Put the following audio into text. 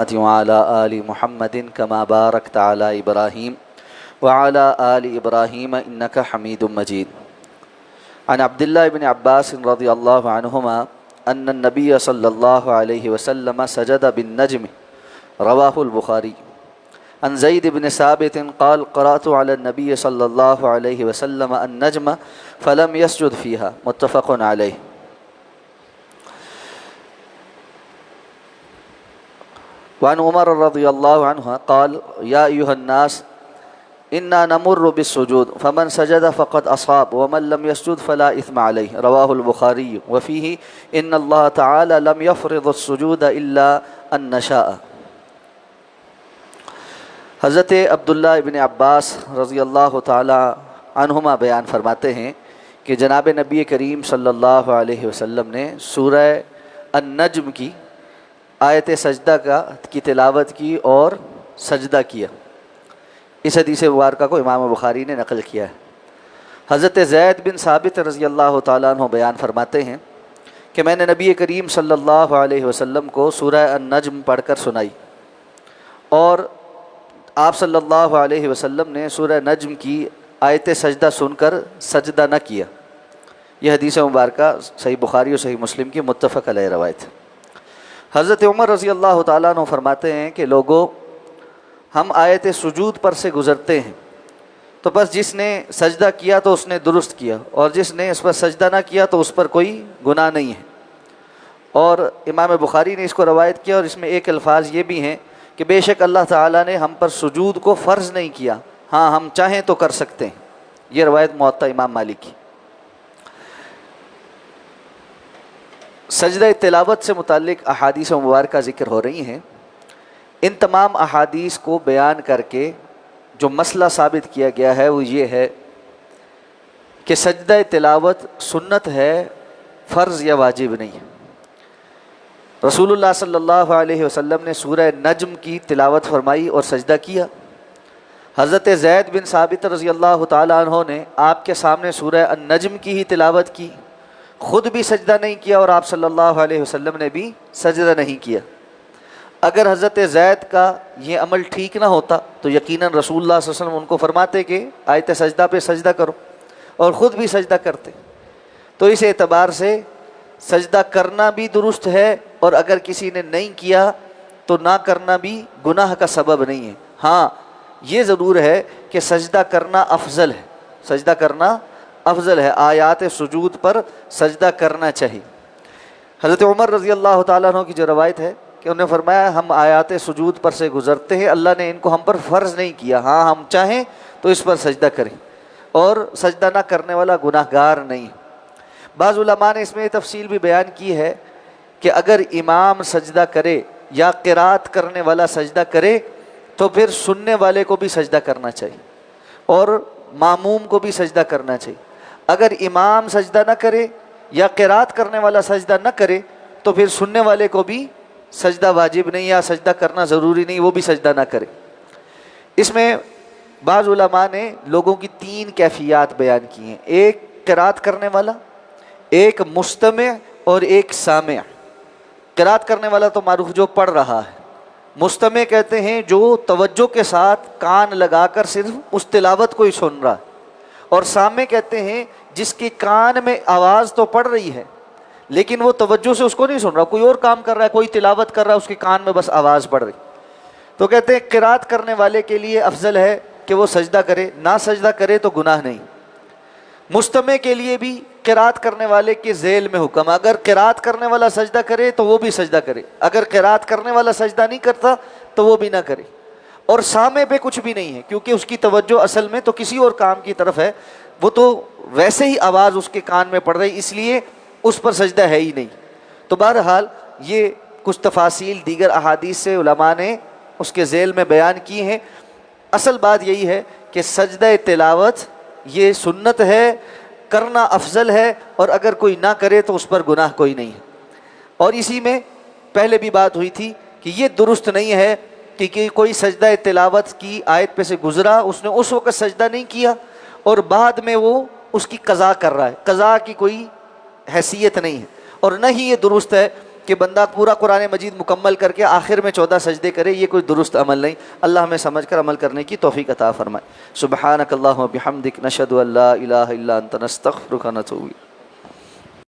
وعلى آل محمد كما باركت على إبراهيم وعلى آل إبراهيم إنك حميد مجيد. عن عبد الله بن عباس رضي الله عنهما أن النبي صلى الله عليه وسلم سجد بالنجم رواه البخاري. عن زيد بن ثابت قال قرأت على النبي صلى الله عليه وسلم النجم فلم يسجد فيها متفق عليه. وعن عمر رضی اللہ عنہ قال یا ایھا الناس انا نمر بالسجود فمن سجد فقد اصاب ومن لم يسجد فلا اثم عليه رواہ البخاری. وفیہ ان اللہ تعالی لم يفرض السجود الا ان نشاء. حضرت عبداللہ ابن عباس رضی اللہ تعالی عنہما بیان فرماتے ہیں کہ جناب نبی کریم صلی اللہ علیہ وسلم نے سورہ النجم کی آیت سجدہ کی تلاوت کی اور سجدہ کیا. اس حدیث مبارکہ کو امام بخاری نے نقل کیا ہے. حضرت زید بن ثابت رضی اللہ تعالیٰ عنہ بیان فرماتے ہیں کہ میں نے نبی کریم صلی اللہ علیہ وسلم کو سورہ النجم پڑھ کر سنائی اور آپ صلی اللہ علیہ وسلم نے سورہ نجم کی آیت سجدہ سن کر سجدہ نہ کیا. یہ حدیث مبارکہ صحیح بخاری اور صحیح مسلم کی متفق علیہ روایت. حضرت عمر رضی اللہ تعالیٰ عنہ فرماتے ہیں کہ لوگوں، ہم آیت سجود پر سے گزرتے ہیں تو بس جس نے سجدہ کیا تو اس نے درست کیا اور جس نے اس پر سجدہ نہ کیا تو اس پر کوئی گناہ نہیں ہے. اور امام بخاری نے اس کو روایت کیا اور اس میں ایک الفاظ یہ بھی ہیں کہ بے شک اللہ تعالیٰ نے ہم پر سجود کو فرض نہیں کیا، ہاں ہم چاہیں تو کر سکتے ہیں. یہ روایت موطا امام مالک کی. سجدہ تلاوت سے متعلق احادیث مبارکہ ذکر ہو رہی ہیں. ان تمام احادیث کو بیان کر کے جو مسئلہ ثابت کیا گیا ہے وہ یہ ہے کہ سجدہ تلاوت سنت ہے، فرض یا واجب نہیں ہے. رسول اللہ صلی اللہ علیہ وسلم نے سورہ نجم کی تلاوت فرمائی اور سجدہ کیا. حضرت زید بن ثابت رضی اللہ تعالیٰ عنہ نے آپ کے سامنے سورہ النجم کی ہی تلاوت کی، خود بھی سجدہ نہیں کیا اور آپ صلی اللہ علیہ وسلم نے بھی سجدہ نہیں کیا. اگر حضرت زید کا یہ عمل ٹھیک نہ ہوتا تو یقیناً رسول اللہ صلی اللہ علیہ وسلم ان کو فرماتے کہ آیت سجدہ پہ سجدہ کرو، اور خود بھی سجدہ کرتے. تو اس اعتبار سے سجدہ کرنا بھی درست ہے، اور اگر کسی نے نہیں کیا تو نہ کرنا بھی گناہ کا سبب نہیں ہے. ہاں یہ ضرور ہے کہ سجدہ کرنا افضل ہے، سجدہ کرنا افضل ہے، آیات سجود پر سجدہ کرنا چاہیے. حضرت عمر رضی اللہ تعالیٰ عنہ کی جو روایت ہے کہ انہوں نے فرمایا ہم آیات سجود پر سے گزرتے ہیں، اللہ نے ان کو ہم پر فرض نہیں کیا، ہاں ہم چاہیں تو اس پر سجدہ کریں، اور سجدہ نہ کرنے والا گناہ گار نہیں. بعض علماء نے اس میں یہ تفصیل بھی بیان کی ہے کہ اگر امام سجدہ کرے یا قرات کرنے والا سجدہ کرے تو پھر سننے والے کو بھی سجدہ کرنا چاہیے اور ماموم کو بھی سجدہ کرنا چاہیے. اگر امام سجدہ نہ کرے یا قرات کرنے والا سجدہ نہ کرے تو پھر سننے والے کو بھی سجدہ واجب نہیں یا سجدہ کرنا ضروری نہیں، وہ بھی سجدہ نہ کرے. اس میں بعض علماء نے لوگوں کی 3 کیفیات بیان کی ہیں، ایک قرات کرنے والا، ایک مستمع اور ایک سامع. قرات کرنے والا تو معروف جو پڑھ رہا ہے، مستمع کہتے ہیں جو توجہ کے ساتھ کان لگا کر صرف اس تلاوت کو ہی سن رہا ہے، اور سامع کہتے ہیں جس کے کان میں آواز تو پڑ رہی ہے لیکن وہ توجہ سے اس کو نہیں سن رہا، کوئی اور کام کر رہا ہے، کوئی تلاوت کر رہا ہے، اس کے کان میں بس آواز پڑ رہی. تو کہتے ہیں قرات کرنے والے کے لیے افضل ہے کہ وہ سجدہ کرے، نہ سجدہ کرے تو گناہ نہیں. مستمع کے لیے بھی قرات کرنے والے کے ذیل میں حکم، اگر قرات کرنے والا سجدہ کرے تو وہ بھی سجدہ کرے، اگر قرات کرنے والا سجدہ نہیں کرتا تو وہ بھی نہ کرے. اور سامع پہ کچھ بھی نہیں ہے کیونکہ اس کی توجہ اصل میں تو کسی اور کام کی طرف ہے، وہ تو ویسے ہی آواز اس کے کان میں پڑ رہی، اس لیے اس پر سجدہ ہے ہی نہیں. تو بہرحال یہ کچھ تفاصیل دیگر احادیث سے علماء نے اس کے ذیل میں بیان کی ہیں. اصل بات یہی ہے کہ سجدہ تلاوت یہ سنت ہے، کرنا افضل ہے، اور اگر کوئی نہ کرے تو اس پر گناہ کوئی نہیں ہے. اور اسی میں پہلے بھی بات ہوئی تھی کہ یہ درست نہیں ہے کہ کوئی سجدہ تلاوت کی آیت پہ سے گزرا، اس نے اس وقت سجدہ نہیں کیا اور بعد میں وہ اس کی قضا کر رہا ہے. قضا کی کوئی حیثیت نہیں ہے، اور نہ ہی یہ درست ہے کہ بندہ پورا قرآن مجید مکمل کر کے آخر میں 14 سجدے کرے، یہ کوئی درست عمل نہیں۔ اللہ ہمیں سمجھ کر عمل کرنے کی توفیق عطا فرمائے۔ سبحانک اللہم و بحمدک، نشہد ان لا الہ الا انت، نستغفرک و نتوب الیک۔